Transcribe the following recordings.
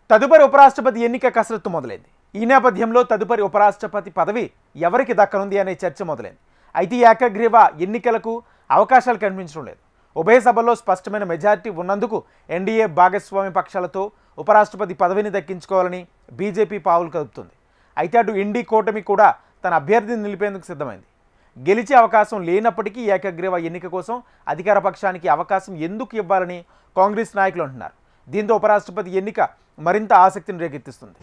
తదుపరి ఉపరాష్ట్రపతి ఎన్నిక కసరత్తు మొదలైంది. ఈ నేపథ్యంలో తదుపరి ఉపరాష్ట్రపతి పదవి ఎవరికి దక్కనుంది అనే చర్చ మొదలైంది. అయితే ఏకగ్రీవ ఎన్నికలకు అవకాశాలు కనిపించడం లేదు. ఉభయ సభల్లో స్పష్టమైన మెజారిటీ ఉన్నందుకు ఎన్డీఏ భాగస్వామ్య పక్షాలతో ఉపరాష్ట్రపతి పదవిని దక్కించుకోవాలని బీజేపీ పావులు కదుపుతుంది. అయితే అటు ఇండి కూటమి కూడా తన అభ్యర్థిని నిలిపేందుకు సిద్ధమైంది. గెలిచే అవకాశం లేనప్పటికీ ఏకగ్రీవ ఎన్నిక కోసం అధికార పక్షానికి అవకాశం ఎందుకు ఇవ్వాలని కాంగ్రెస్ నాయకులు అంటున్నారు. దీంతో ఉపరాష్ట్రపతి ఎన్నిక మరింత ఆసక్తిని రేకెత్తిస్తుంది.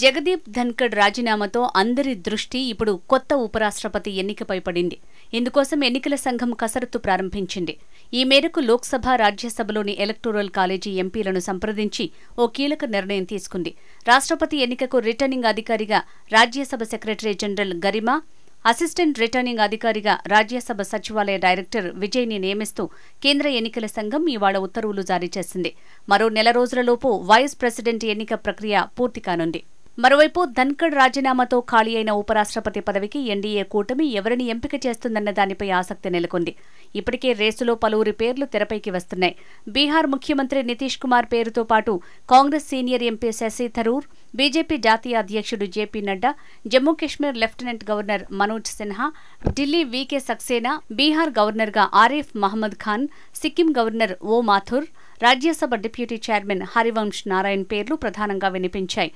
జగదీప్ ధన్కడ్ రాజీనామాతో అందరి దృష్టి ఇప్పుడు కొత్త ఉపరాష్ట్రపతి ఎన్నికపై పడింది. ఇందుకోసం ఎన్నికల సంఘం కసరత్తు ప్రారంభించింది. ఈ మేరకు లోక్సభ, రాజ్యసభలోని ఎలక్టోరల్ కాలేజీ ఎంపీలను సంప్రదించి ఓ కీలక నిర్ణయం తీసుకుంది. రాష్ట్రపతి ఎన్నికకు రిటర్నింగ్ అధికారిగా Rajya Sabha secretary general Garima, assistant returning అధికారిగా రాజ్యసభ సచివాలయ డైరెక్టర్ విజయ్ని నియమిస్తూ కేంద్ర ఎన్నికల సంఘం ఇవాళ ఉత్తర్వులు జారీ చేసింది. మరో నెల రోజులలోపు వైస్ ప్రెసిడెంట్ ఎన్నిక ప్రక్రియ పూర్తి కానుంది. మరోవైపు ధన్కడ్ రాజీనామాతో ఖాళీ అయిన ఉపరాష్ట్రపతి పదవికి ఎన్డీఏ కూటమి ఎవరిని ఎంపిక చేస్తుందన్న దానిపై ఆసక్తి నెలకొంది. ఇప్పటికే రేసులో పలువురి పేర్లు తెరపైకి వస్తున్నాయి. బీహార్ ముఖ్యమంత్రి నితీష్ కుమార్ పేరుతో పాటు Congress senior MP Shashi Tharoor, BJP జాతీయ అధ్యక్షుడు జేపీ నడ్డా, జమ్మూ కశ్మీర్ లెఫ్టినెంట్ గవర్నర్ మనోజ్ సిన్హా, ఢిల్లీ వీకే సక్సేనా, బీహార్ గవర్నర్గా Arif Mohammad Khan, Sikkim governor O Mathur, Rajya Sabha deputy chairman Harivansh Narayan పేర్లు ప్రధానంగా వినిపించాయి.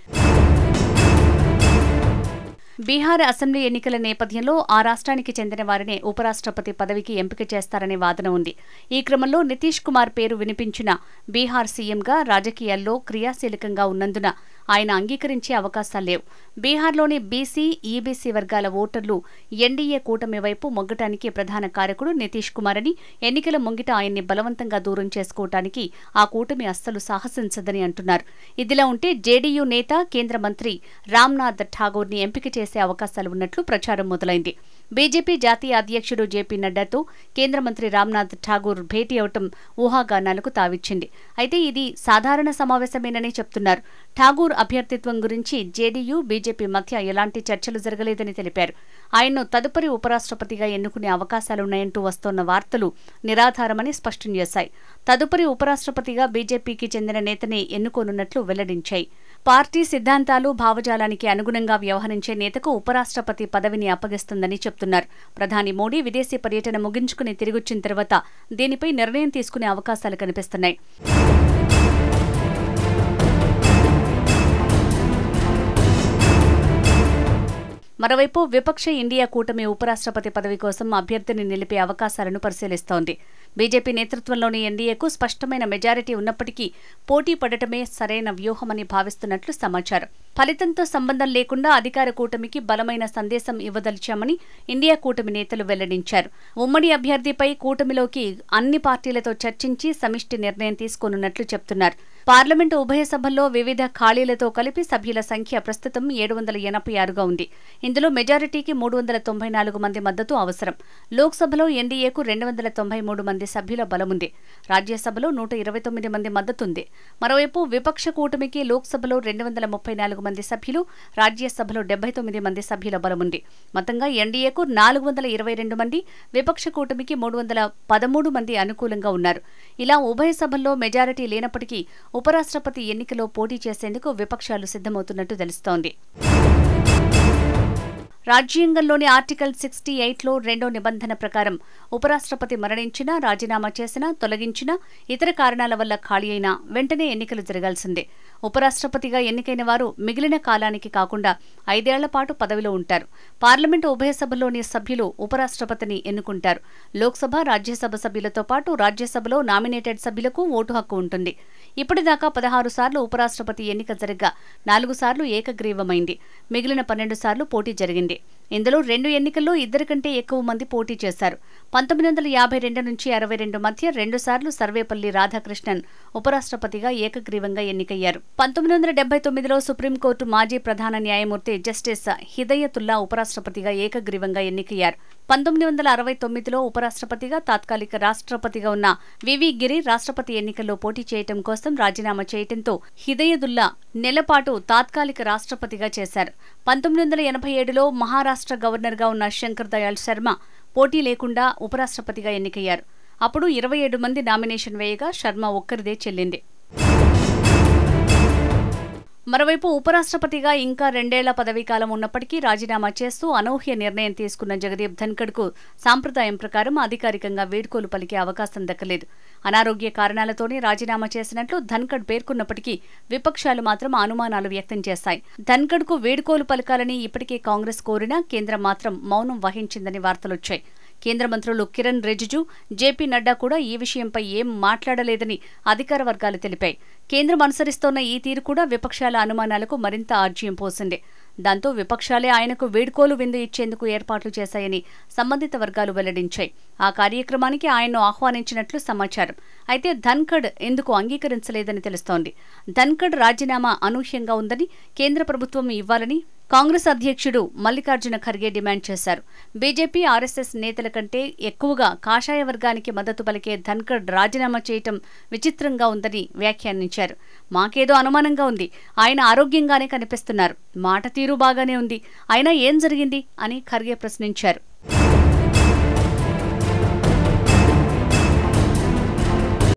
బీహార్ అసెంబ్లీ ఎన్నికల నేపథ్యంలో ఆ రాష్ట్రానికి చెందిన వారినే ఉపరాష్ట్రపతి పదవికి ఎంపిక చేస్తారనే వాదన ఉంది. ఈ క్రమంలో నితీష్ కుమార్ పేరు వినిపించిన బీహార్ సీఎంగా రాజకీయాల్లో క్రియాశీలకంగా ఉన్నందున ఆయన అంగీకరించే అవకాశాలు లేవు. బీహార్లోని బీసీ, ఈబీసీ వర్గాల ఓటర్లు ఎన్డీఏ కూటమి వైపు మొగ్గటానికి ప్రధాన కారకుడు నితీష్ కుమార్ అని, ఎన్నికల ముంగిట ఆయన్ని బలవంతంగా దూరం చేసుకోవటానికి ఆ కూటమి అస్సలు సాహసించదని అంటున్నారు. ఇదిలా ఉంటే జేడీయూ నేత, కేంద్ర మంత్రి రామ్నాథ్ ఠాగూర్ని ఎంపిక చేసే అవకాశాలు ఉన్నట్లు ప్రచారం మొదలైంది. బీజేపీ జాతీయ అధ్యక్షుడు జేపీ నడ్డాతో కేంద్ర మంత్రి రామ్నాథ్ ఠాగూర్ భేటీ అవటం ఊహాగానాలకు తావిచ్చింది. అయితే ఇది సాధారణ సమావేశమేనని చెప్తున్నారు. ఠాగూర్ అభ్యర్థిత్వం గురించి జేడీయూ, బీజేపీ మధ్య ఎలాంటి చర్చలు జరగలేదని తెలిపారు. ఆయన్ను తదుపరి ఉపరాష్ట్రపతిగా ఎన్నుకునే అవకాశాలున్నాయంటూ వస్తోన్న వార్తలు నిరాధారమని స్పష్టం చేశాయి. తదుపరి ఉపరాష్ట్రపతిగా బీజేపీకి చెందిన నేతనే ఎన్నుకోనున్నట్లు వెల్లడించాయి. పార్టీ సిద్ధాంతాలు, భావజాలానికి అనుగుణంగా వ్యవహరించే నేతకు ఉపరాష్ట్రపతి పదవిని అప్పగిస్తుందని చెప్తున్నారు. ప్రధాని మోడీ విదేశీ పర్యటన ముగించుకుని తిరిగొచ్చిన తర్వాత దీనిపై నిర్ణయం తీసుకునే అవకాశాలు కనిపిస్తున్నాయి. మరోవైపు విపక్ష ఇండియా కూటమి ఉపరాష్ట్రపతి పదవి కోసం అభ్యర్థిని నిలిపే అవకాశాలను పరిశీలిస్తోంది. బీజేపీ నేతృత్వంలోని ఎన్డీఏకు స్పష్టమైన మెజారిటీ ఉన్నప్పటికీ పోటీ పడటమే సరైన వ్యూహమని భావిస్తున్నట్లు సమాచారం. ఫలితంతో సంబంధం లేకుండా అధికార కూటమికి బలమైన సందేశం ఇవ్వదలిచామని ఇండియా కూటమి నేతలు వెల్లడించారు. ఉమ్మడి అభ్యర్థిపై కూటమిలోకి అన్ని పార్టీలతో చర్చించి సమిష్టి నిర్ణయం తీసుకోనున్నట్లు చెప్తున్నారు. పార్లమెంటు ఉభయ సభల్లో వివిధ ఖాళీలతో కలిపి సభ్యుల సంఖ్య ప్రస్తుతం 786గా ఉంది. ఇందులో మెజారిటీకి 394 మంది మద్దతు అవసరం. లోక్సభలో ఎన్డీఏకు 293 మంది సభ్యుల బలముంది. రాజ్యసభలో 129 మంది మద్దతుంది. మరోవైపు విపక్ష కూటమికి లోక్సభలో 234 మంది సభ్యులు, రాజ్యసభలో 79 మంది సభ్యుల బలముంది. మొత్తంగా ఎన్డీఏకు 422 మంది, విపక్ష కూటమికి 313 మంది అనుకూలంగా ఉన్నారు. ఇలా ఉభయ సభల్లో మెజారిటీ లేనప్పటికీ ఉపరాష్ట్రపతి ఎన్నికలో పోటీ చేసేందుకు విపక్షాలు సిద్ధమవుతున్నట్టు తెలుస్తోంది. రాజ్యాంగంలోని ఆర్టికల్ 68లో 2వ నిబంధన ప్రకారం ఉపరాష్ట్రపతి మరణించినా, రాజీనామా చేసినా, తొలగించినా, ఇతర కారణాల వల్ల ఖాళీ అయినా వెంటనే ఎన్నికలు జరగాల్సిందే. ఉపరాష్ట్రపతిగా ఎన్నికైన వారు మిగిలిన కాలానికి కాకుండా 5 ఏళ్ల పాటు పదవిలో ఉంటారు. పార్లమెంటు ఉభయ సభల్లోని సభ్యులు ఉపరాష్ట్రపతిని ఎన్నుకుంటారు. లోక్సభ, రాజ్యసభ సభ్యులతో పాటు రాజ్యసభలో నామినేటెడ్ సభ్యులకు ఓటు హక్కు ఉంటుంది. ఇప్పటిదాకా 16 సార్లు ఉపరాష్ట్రపతి ఎన్నిక జరగ్గా 4 సార్లు ఏకగ్రీవమైంది. మిగిలిన 12 సార్లు పోటీ జరిగింది. ఇందులో 2 ఎన్నికల్లో 2 కంటే ఎక్కువ మంది పోటీ చేశారు. 1952 నుంచి 62 మధ్య 2 సార్లు సర్వేపల్లి రాధాకృష్ణన్ ఉపరాష్ట్రపతిగా ఏకగ్రీవంగా ఎన్నికయ్యారు. 1979లో సుప్రీంకోర్టు మాజీ ప్రధాన న్యాయమూర్తి జస్టిస్ హిదయతుల్లా ఉపరాష్ట్రపతిగా ఏకగ్రీవంగా ఎన్నికయ్యారు. 1969లో ఉపరాష్ట్రపతిగా, తాత్కాలిక రాష్ట్రపతిగా ఉన్న వివి గిరి రాష్ట్రపతి ఎన్నికల్లో పోటీ చేయటం కోసం రాజీనామా చేయటంతో హిదయతుల్లా నెలపాటు తాత్కాలిక రాష్ట్రపతిగా చేశారు. 1987లో మహారాష్ట్ర గవర్నర్గా ఉన్న శంకర్ దయాళ్ శర్మ పోటీ లేకుండా ఉపరాష్ట్రపతిగా ఎన్నికయ్యారు. అప్పుడు 27 మంది నామినేషన్ వేయగా శర్మ ఒక్కరిదే చెల్లింది. మరోవైపు ఉపరాష్ట్రపతిగా ఇంకా 2 ఏళ్ల పదవీకాలం ఉన్నప్పటికీ రాజీనామా చేస్తూ అనూహ్య నిర్ణయం తీసుకున్న జగదీప్ ధన్కడ్కు సాంప్రదాయం ప్రకారం అధికారికంగా వీడ్కోలు పలికే అవకాశం దక్కలేదు. అనారోగ్య కారణాలతోనే రాజీనామా చేసినట్లు ధన్కడ్ పేర్కొన్నప్పటికీ విపక్షాలు మాత్రం అనుమానాలు వ్యక్తం చేశాయి. ధన్కడ్కు వీడ్కోలు పలకాలని ఇప్పటికే కాంగ్రెస్ కోరినా కేంద్రం మాత్రం మౌనం వహించిందని వార్తలొచ్చాయి. కేంద్ర మంత్రులు కిరణ్ రిజిజు, జేపీ నడ్డా కూడా ఈ విషయంపై ఏం మాట్లాడలేదని అధికార వర్గాలు తెలిపాయి. కేంద్రం అనుసరిస్తోన్న ఈ తీరు కూడా విపక్షాల అనుమానాలకు మరింత ఆజ్యం పోసింది. దాంతో విపక్షాలే ఆయనకు వీడ్కోలు విందు ఇచ్చేందుకు ఏర్పాట్లు చేశాయని సంబంధిత వర్గాలు వెల్లడించాయి. ఆ కార్యక్రమానికి ఆయన్ను ఆహ్వానించినట్లు సమాచారం. అయితే ధన్కడ్ ఎందుకు అంగీకరించలేదని తెలుస్తోంది. ధన్కడ్ రాజీనామా అనూహ్యంగా ఉందని, కేంద్ర ప్రభుత్వం ఇవ్వాలని కాంగ్రెస్ అధ్యక్షుడు మల్లికార్జున ఖర్గే డిమాండ్ చేశారు. బీజేపీ, ఆర్ఎస్ఎస్ నేతల కంటే ఎక్కువగా కాషాయ వర్గానికి మద్దతు పలికే ధన్కడ్ రాజీనామా చేయటం విచిత్రంగా ఉందని వ్యాఖ్యానించారు. మాకేదో అనుమానంగా ఉంది. ఆయన ఆరోగ్యంగానే కనిపిస్తున్నారు. మాట తీరు బాగానే ఉంది. అయినా ఏం జరిగింది అని ఖర్గే ప్రశ్నించారు.